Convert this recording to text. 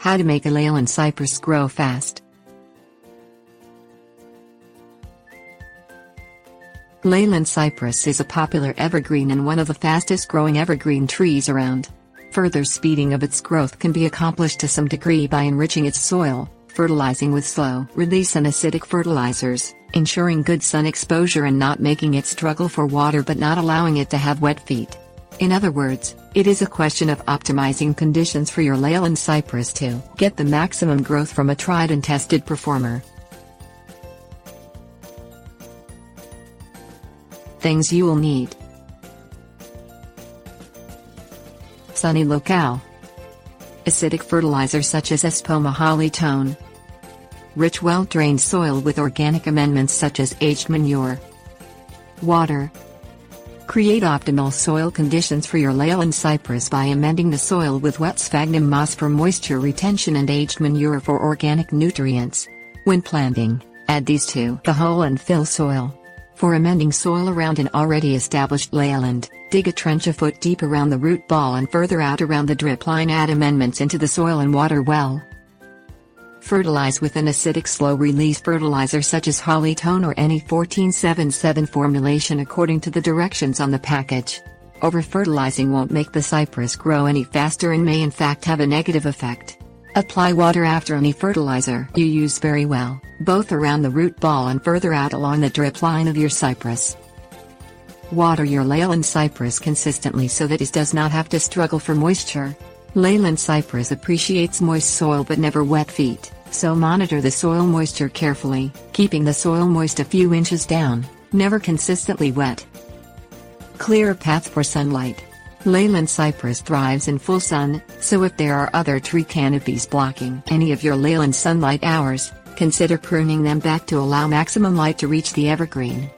How to make a Leyland cypress grow fast. Leyland cypress is a popular evergreen and one of the fastest growing evergreen trees around. Further speeding of its growth can be accomplished to some degree by enriching its soil, fertilizing with slow release and acidic fertilizers, ensuring good sun exposure and not making it struggle for water but not allowing it to have wet feet. In other words, it is a question of optimizing conditions for your Leyland cypress to get the maximum growth from a tried and tested performer. Things you will need: sunny locale, acidic fertilizer such as Espoma rich well-drained soil with organic amendments such as aged manure, water. Create optimal soil conditions for your Leyland cypress by amending the soil with wet sphagnum moss for moisture retention and aged manure for organic nutrients. When planting, add these to the hole and fill soil. For amending soil around an already established Leyland, dig a trench a foot deep around the root ball and further out around the drip line. Add amendments into the soil and water well. Fertilize with an acidic slow-release fertilizer such as Hollytone or any 1477 formulation according to the directions on the package. Over-fertilizing won't make the cypress grow any faster and may in fact have a negative effect. Apply water after any fertilizer you use very well, both around the root ball and further out along the drip line of your cypress. Water your Leyland cypress consistently so that it does not have to struggle for moisture. Leyland cypress appreciates moist soil but never wet feet, so monitor the soil moisture carefully, keeping the soil moist a few inches down, never consistently wet. Clear a path for sunlight. Leyland cypress thrives in full sun, so if there are other tree canopies blocking any of your Leyland sunlight hours, consider pruning them back to allow maximum light to reach the evergreen.